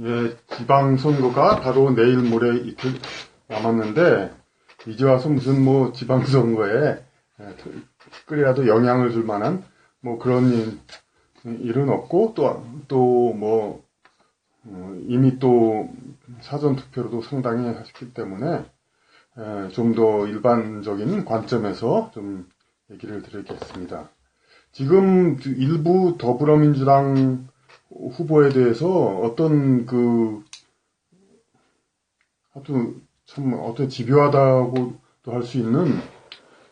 예, 지방선거가 바로 내일 모레 이틀 남았는데, 이제 와서 무슨 뭐 지방선거에 특별히라도 영향을 줄 만한 뭐 그런 일은 없고, 또 이미 또 사전투표로도 상당히 하셨기 때문에, 좀 더 일반적인 관점에서 좀 얘기를 드리겠습니다. 지금 일부 더불어민주당 후보에 대해서 어떤 하여튼 참 어떤 집요하다고도 할 수 있는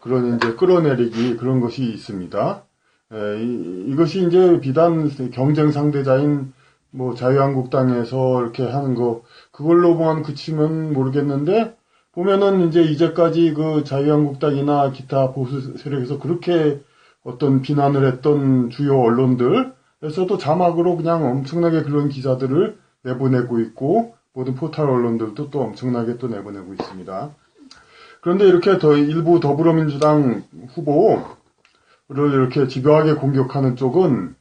그런 이제 끌어내리기 그런 것이 있습니다. 이것이 이제 비단 경쟁 상대자인 뭐 자유한국당에서 이렇게 하는 거 그걸로만 그치면 모르겠는데 보면은 이제까지 그 자유한국당이나 기타 보수 세력에서 그렇게 어떤 비난을 했던 주요 언론들에서도 자막으로 그냥 엄청나게 그런 기사들을 내보내고 있고 모든 포털 언론들도 또 엄청나게 또 내보내고 있습니다. 그런데 이렇게 일부 더불어민주당 후보를 이렇게 집요하게 공격하는 쪽은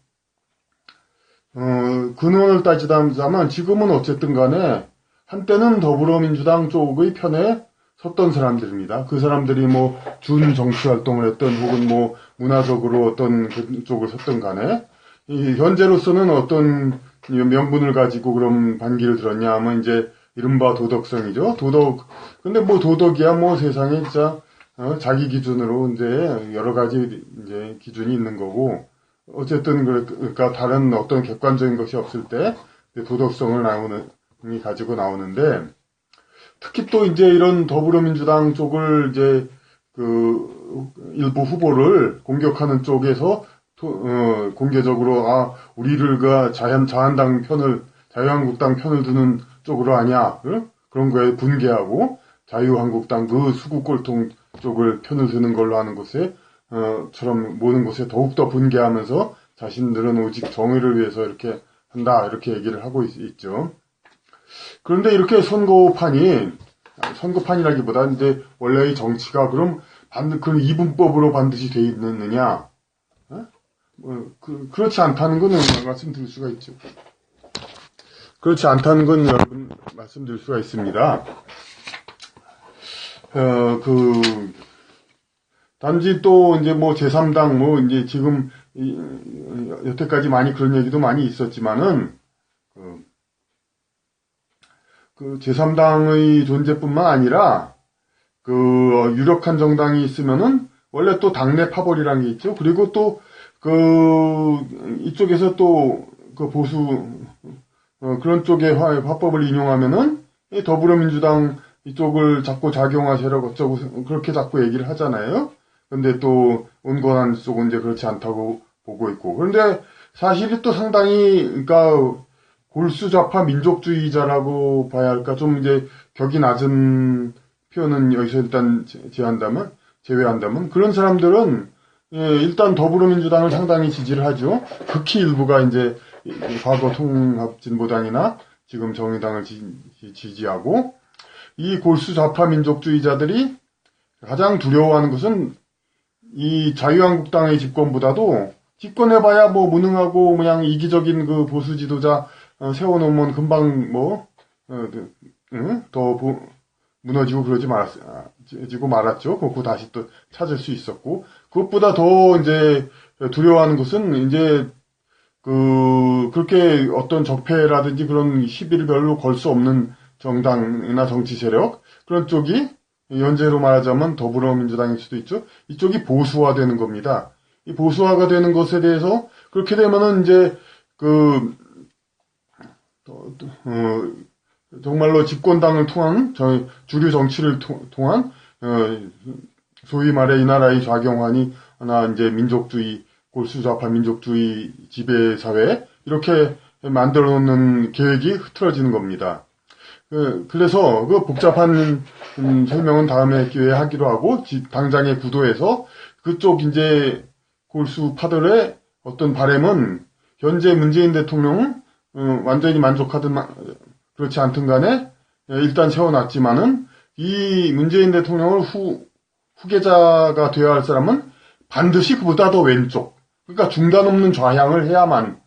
근원을 따지자면 지금은 어쨌든 간에 한때는 더불어민주당 쪽의 편에 섰던 사람들입니다. 그 사람들이 뭐 준 정치 활동을 했던 혹은 뭐 문화적으로 어떤 그쪽을 섰던 간에 현재로서는 어떤 명분을 가지고 그럼 반기를 들었냐 하면 이제 이른바 도덕성이죠. 근데 뭐 도덕이야 뭐 세상에 진짜 자기 기준으로 이제 여러 가지 이제 기준이 있는 거고 어쨌든 그러니까 다른 어떤 객관적인 것이 없을 때 도덕성을 가지고 나오는데 특히 또 이제 이런 더불어민주당 쪽을 이제 일부 후보를 공격하는 쪽에서 공개적으로 우리를 자유한국당 편을 드는 쪽으로 하냐 그런 거에 분개하고 자유한국당 그 수구꼴통 쪽을 편을 드는 걸로 하는 것에 처럼 모든 것에 더욱더 분개하면서 자신들은 오직 정의를 위해서 이렇게 한다 이렇게 얘기를 하고 있죠. 그런데 이렇게 선거판이라기보다 이제 원래의 정치가 그럼 그 이분법으로 반드시 돼 있느냐? 그렇지 않다는 건 말씀드릴 수가 있죠. 그렇지 않다는 건 여러분 말씀드릴 수가 있습니다. 단지 또 이제 뭐 제3당 뭐 이제 지금 여태까지 많이 그런 얘기도 많이 있었지만은 그 제3당의 존재뿐만 아니라 유력한 정당이 있으면은 원래 또 당내 파벌이라는 게 있죠. 그리고 또 이쪽에서 또 보수 그런 쪽의 화법을 인용하면은 더불어민주당 이쪽을 자꾸 작용하시라고 어쩌고 그렇게 자꾸 얘기를 하잖아요. 근데 또 온건한 쪽은 이제 그렇지 않다고 보고 있고. 그런데 사실이 또 상당히 그러니까 골수좌파 민족주의자라고 봐야 할까? 좀 이제 격이 낮은 표현은 여기서 일단 제외한다면 그런 사람들은 일단 더불어민주당을 상당히 지지를 하죠. 극히 일부가 이제 과거 통합진보당이나 지금 정의당을 지지하고 이 골수좌파 민족주의자들이 가장 두려워하는 것은 이 자유한국당의 집권보다도 집권해봐야 뭐 무능하고 그냥 이기적인 그 보수 지도자 세워놓으면 금방 더 무너지고 그러지 말았죠. 그거 다시 또 찾을 수 있었고 그것보다 더 이제 두려워하는 것은 이제 그렇게 어떤 적폐라든지 그런 시비를 별로 걸 수 없는 정당이나 정치 세력 그런 쪽이 현재로 말하자면 더불어민주당일 수도 있죠. 이쪽이 보수화되는 겁니다. 이 보수화가 되는 것에 대해서 그렇게 되면은 이제 정말로 집권당을 통한 주류 정치를 통한 소위 말해 이 나라의 좌경환이 하나 이제 민족주의 골수좌파 민족주의 지배 사회 이렇게 만들어 놓는 계획이 흐트러지는 겁니다. 그래서 그 복잡한 설명은 다음에 기회에 하기로 하고 당장의 구도에서 그쪽 이제 골수파들의 어떤 바람은 현재 문재인 대통령은 완전히 만족하든 그렇지 않든 간에 일단 세워놨지만은 이 문재인 대통령을 후계자가 되어야 할 사람은 반드시 그보다 더 왼쪽 그러니까 중단 없는 좌향을 해야만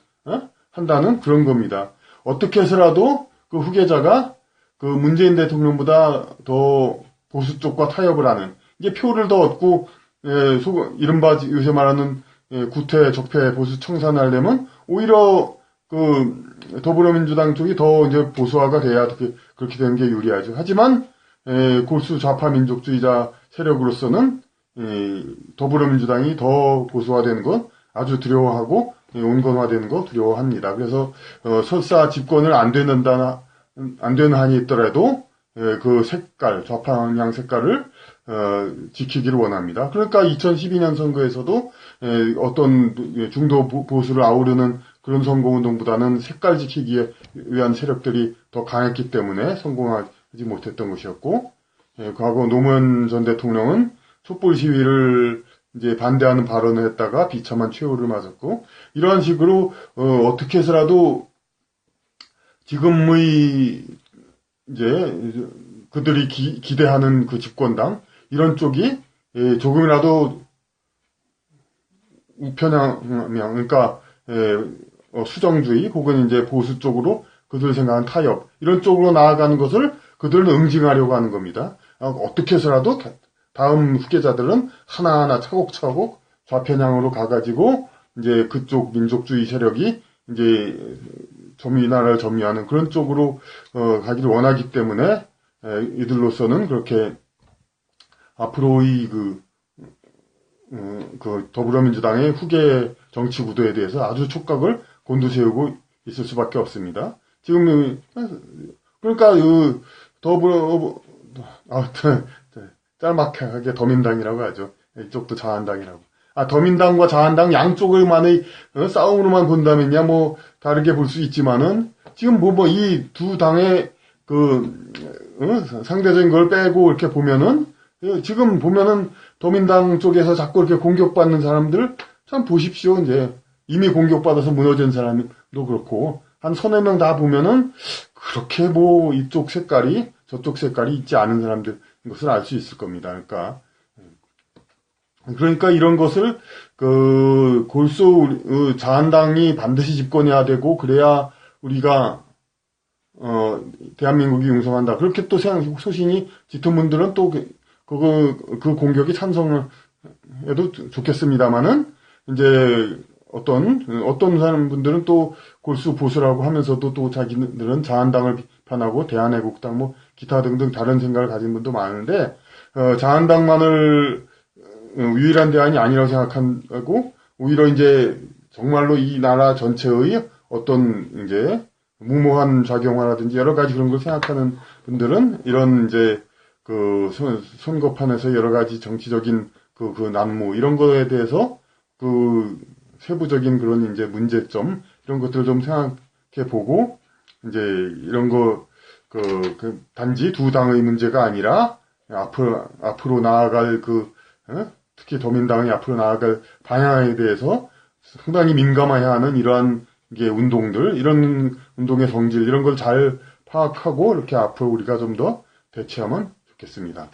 한다는 그런 겁니다. 어떻게 해서라도 그 후계자가 그 문재인 대통령보다 더 보수 쪽과 타협을 하는, 이게 표를 더 얻고 이른바 요새 말하는 구태 적폐 보수 청산하려면 오히려 그 더불어민주당 쪽이 더 이제 보수화가 돼야 그렇게 되는 게 유리하죠. 하지만 골수 좌파 민족주의자 세력으로서는 더불어민주당이 더 보수화되는 건 아주 두려워하고 온건화되는 거 두려워합니다. 그래서 설사 집권을 안 되는 한이 있더라도 그 색깔, 좌파향 색깔을 지키기를 원합니다. 그러니까 2012년 선거에서도 어떤 중도 보수를 아우르는 그런 선거운동보다는 색깔 지키기 위한 세력들이 더 강했기 때문에 성공하지 못했던 것이었고, 과거 노무현 전 대통령은 촛불 시위를 이제 반대하는 발언을 했다가 비참한 최후를 맞았고, 이러한 식으로 어떻게 해서라도 지금의 이제 그들이 기대하는 그 집권당 이런 쪽이 조금이라도 우편향, 그러니까 수정주의 혹은 이제 보수 쪽으로 그들 생각하는 타협 이런 쪽으로 나아가는 것을 그들은 응징하려고 하는 겁니다. 어떻게 해서라도 다음 후계자들은 하나하나 차곡차곡 좌편향으로 가가지고 이제 그쪽 민족주의 세력이 이제 이 나라를 점유하는 그런 쪽으로 가기를 원하기 때문에 이들로서는 그렇게 앞으로의 그 더불어민주당의 후계 정치 구도에 대해서 아주 촉각을 곤두세우고 있을 수밖에 없습니다. 지금 그러니까 짤막하게 더민당이라고 하죠. 이쪽도 자한당이라고. 더민당과 자한당 양쪽을만의 싸움으로만 본다면야 뭐 다르게 볼 수 있지만은 지금 이 두 당의 상대적인 걸 빼고 이렇게 보면은 지금 보면은 더민당 쪽에서 자꾸 이렇게 공격받는 사람들 참 보십시오. 이제 이미 공격받아서 무너진 사람도 그렇고 한 서너 명 다 보면은 그렇게 이쪽 색깔이 저쪽 색깔이 있지 않은 사람들인 것을 알 수 있을 겁니다. 그러니까 이런 것을 골수 자한당이 반드시 집권해야 되고 그래야 우리가 대한민국이 융성한다. 그렇게 또 소신이 짙은 분들은 또 그 공격이 찬성을 해도 좋겠습니다만은 이제 어떤 사람분들은 또 골수 보수라고 하면서도 또 자기들은 자한당을 비판하고 대한애국당 기타 등등 다른 생각을 가진 분도 많은데 자한당만을 유일한 대안이 아니라고 생각하고 오히려 이제 정말로 이 나라 전체의 어떤 이제 무모한 작용화라든지 여러 가지 그런 걸 생각하는 분들은 이런 이제 선거판에서 여러 가지 정치적인 난무 이런 거에 대해서 세부적인 그런 이제 문제점 이런 것들을 좀 생각해 보고 이제 이런 거 단지 두 당의 문제가 아니라 앞으로 나아갈 특히 더민당이 앞으로 나아갈 방향에 대해서 상당히 민감해야 하는 이러한 운동들, 이런 운동의 성질 이런 걸 잘 파악하고 이렇게 앞으로 우리가 좀 더 대처하면 좋겠습니다.